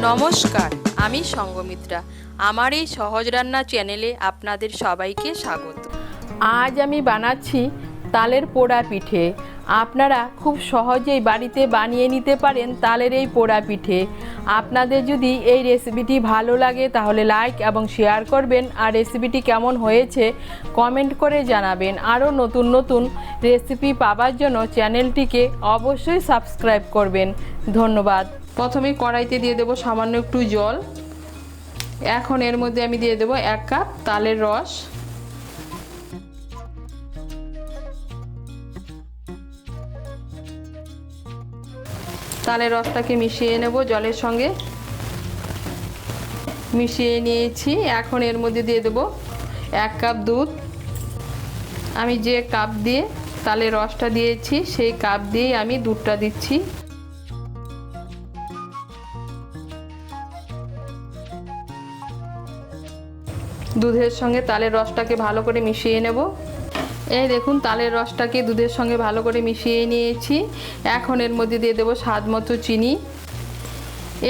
নমস্কার, আমি সঙ্গমিত্রা। আমার এই সহজ রান্না চ্যানেলে আপনাদের সবাইকে স্বাগত। আজ আমি বানাচ্ছি তালের পোড়া পিঠে। আপনারা খুব সহজেই বাড়িতে বানিয়ে নিতে পারেন তালের এই পোড়া পিঠে। আপনাদের যদি এই রেসিপিটি ভালো লাগে তাহলে লাইক এবং শেয়ার করবেন, আর রেসিপিটি কেমন হয়েছে কমেন্ট করে জানাবেন। আরও নতুন নতুন রেসিপি পাওয়ার জন্য চ্যানেলটিকে অবশ্যই সাবস্ক্রাইব করবেন। ধন্যবাদ। প্রথমে কড়াইতে দিয়ে দেব সামান্য একটু জল। এখন এর মধ্যে আমি দিয়ে দেব 1 কাপ তালের রস। তালের রসটাকে মিশিয়ে নেব জলের সঙ্গে। মিশিয়ে নিয়েছি। এখন এর মধ্যে দিয়ে দেব 1 কাপ দুধ। আমি যে কাপ দিয়ে তালের রসটা দিয়েছি সেই কাপ দিয়েই আমি দুধটা দিচ্ছি। দুধের সঙ্গে তালের রসটাকে ভালো করে মিশিয়ে নেব। এই দেখুন তালের রসটাকে দুধের সঙ্গে ভালো করে মিশিয়ে নিয়েছি। এখন এর মধ্যে দিয়ে দেব স্বাদ মতো চিনি।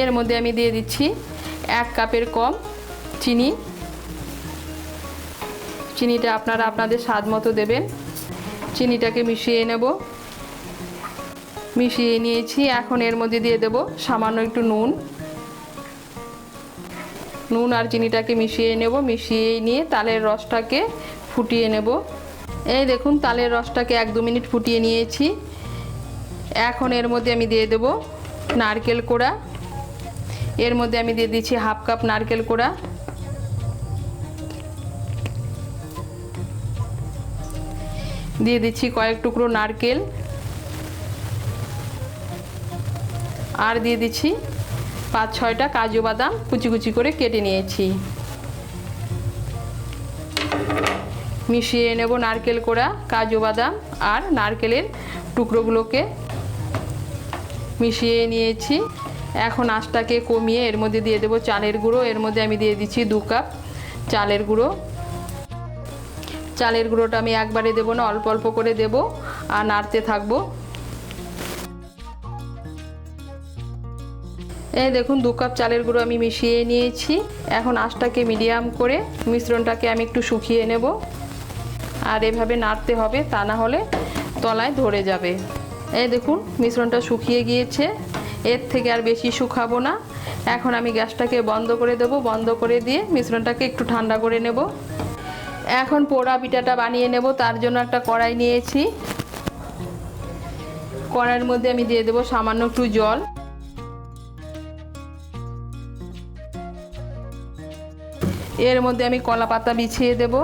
এর মধ্যে আমি দিয়ে দিচ্ছি 1 কাপের কম চিনি। চিনিটা আপনারা আপনাদের স্বাদ মতো দেবেন। চিনিটাকে মিশিয়ে নেব। মিশিয়ে নিয়েছি। এখন এর মধ্যে দিয়ে দেব সামান্য একটু নুন। নুন আর চিনিটাকে মিশিয়ে নেব। মিশিয়ে নিয়ে তালের রসটাকে ফুটিয়ে নেব। এই দেখুন তালের রসটাকে 1-2 মিনিট ফুটিয়ে নিয়েছি। এখন এর মধ্যে আমি দিয়ে দেব নারকেল কোড়া। এর মধ্যে আমি দিয়ে দিচ্ছি 1/2 কাপ নারকেল কোড়া। দিয়ে দিচ্ছি কয়েক টুকরো নারকেল। আর দিয়ে দিচ্ছি 5-6টা কাজু বাদাম কুচি কুচি করে কেটে নিয়েছি। মিশিয়ে নেব নারকেল কোড়া, কাজু বাদাম আর নারকেলের টুকরোগুলোকে মিশিয়ে নিয়েছি। এখন আঁচটাকে কমিয়ে এর মধ্যে দিয়ে দেব চালের গুঁড়ো। এর মধ্যে আমি দিয়ে দিচ্ছি 2 কাপ চালের গুঁড়ো। চালের গুঁড়োটা আমি একবারে দেব না, অল্প অল্প করে দেব আর নাড়তে থাকবো। এই দেখুন 2 কাপ চালের গুঁড়ো আমি মিশিয়ে নিয়েছি। এখন আঁচটাকে মিডিয়াম করে মিশ্রণটাকে আমি একটু শুকিয়ে নেব। আর এভাবে নাড়তে হবে, তা না হলে তলায় ধরে যাবে। এই দেখুন মিশ্রণটা শুকিয়ে গিয়েছে। এর থেকে আর বেশি শুকাবো না। এখন আমি গ্যাসটাকে বন্ধ করে দেব। বন্ধ করে দিয়ে মিশ্রণটাকে একটু ঠান্ডা করে নেব। এখন পোড়া পিঠাটা বানিয়ে নেব। তার জন্য একটা কড়াই নিয়েছি। কড়াইয়ের মধ্যে আমি দিয়ে দেব সামান্য একটু জল। এর মধ্যে আমি কলা পাতা বিছিয়ে দেব।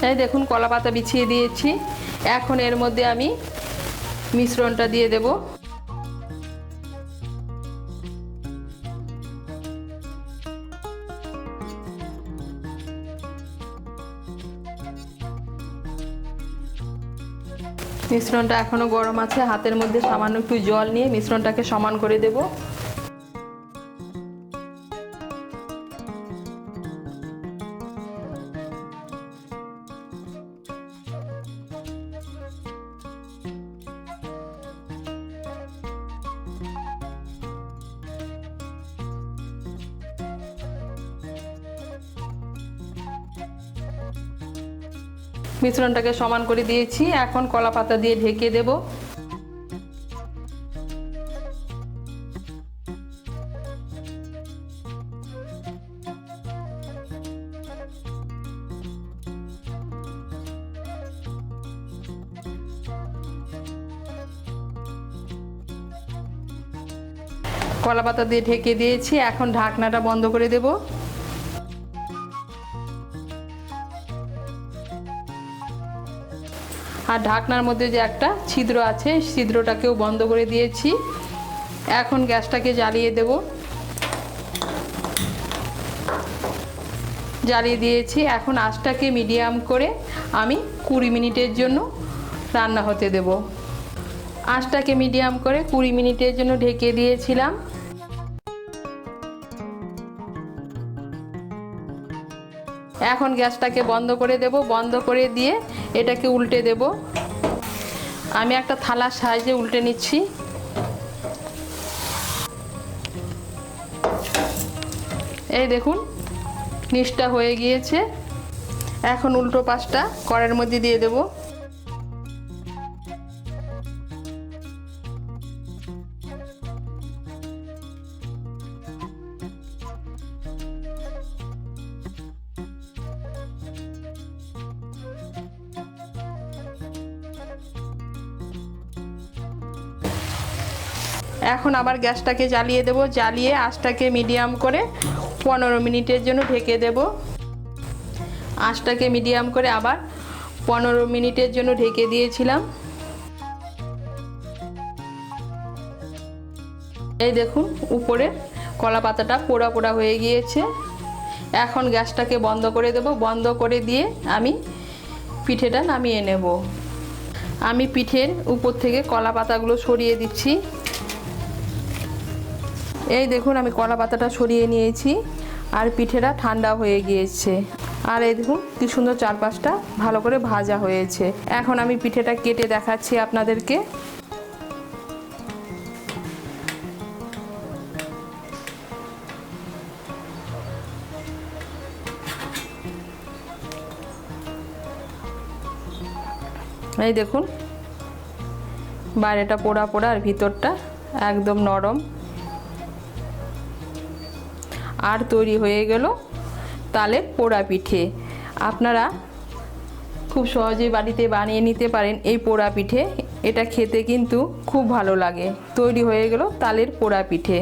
এই দেখুন কলা পাতা বিছিয়ে দিয়েছি। এখন এর মধ্যে আমি মিশ্রণটা দিয়ে দেব। মিশ্রণটা এখনো গরম আছে। হাতের মধ্যে সামান্য একটু জল নিয়ে মিশ্রণটাকে সমান করে দেব। মিশ্রণটাকে সমান করে দিয়েছি। এখন কলা পাতা দিয়ে ঢেকে দেব। কলা পাতা দিয়ে ঢেকে দিয়েছি। এখন ঢাকনাটা বন্ধ করে দেব। আর ঢাকনার মধ্যে যে একটা ছিদ্র আছে ছিদ্রটাকেও বন্ধ করে দিয়েছি। এখন গ্যাসটাকে জ্বালিয়ে দেব। জ্বালিয়ে দিয়েছি। এখন আঁচটাকে মিডিয়াম করে আমি 20 মিনিটের জন্য রান্না হতে দেব। আঁচটাকে মিডিয়াম করে 20 মিনিটের জন্য ঢেকে দিয়েছিলাম। এখন গ্যাসটাকে বন্ধ করে দেব। বন্ধ করে দিয়ে এটাকে উল্টে দেব। আমি একটা থালার সাহায্যে উল্টে নিচ্ছি। এই দেখুন নিচটা হয়ে গিয়েছে। এখন উল্টো পাশটা কড়াইয়ের মধ্যে দিয়ে দেব। এখন আবার গ্যাসটাকে জ্বালিয়ে দেব। জ্বালিয়ে আঁচটাকে মিডিয়াম করে 15 মিনিটের জন্য ঢেকে দেব। আঁচটাকে মিডিয়াম করে আবার 15 মিনিটের জন্য ঢেকে দিয়েছিলাম। এই দেখুন উপরে কলা পাতাটা পোড়া পোড়া হয়ে গিয়েছে। এখন গ্যাসটাকে বন্ধ করে দেব। বন্ধ করে দিয়ে আমি পিঠেটা নামিয়ে নেব। আমি পিঠের উপর থেকে কলা পাতাগুলো সরিয়ে দিচ্ছি। এই দেখুন আমি কলা পাতাটা সরিয়ে নিয়েছি আর পিঠেটা ঠান্ডা হয়ে গিয়েছে। আর এই দেখুন কি সুন্দর চারপাশটা ভালো করে ভাজা হয়েছে। এখন আমি পিঠেটা কেটে দেখাচ্ছি আপনাদেরকে। এই দেখুন বাইরেটা পোড়া পোড়া আর ভিতরটা একদম নরম। আর তৈরি হয়ে গেল তালের পোড়া পিঠে। আপনারা খুব সহজেই বাড়িতে বানিয়ে নিতে পারেন এই পোড়া পিঠে। এটা খেতে কিন্তু খুব ভালো লাগে। তৈরি হয়ে গেল তালের পোড়া পিঠে।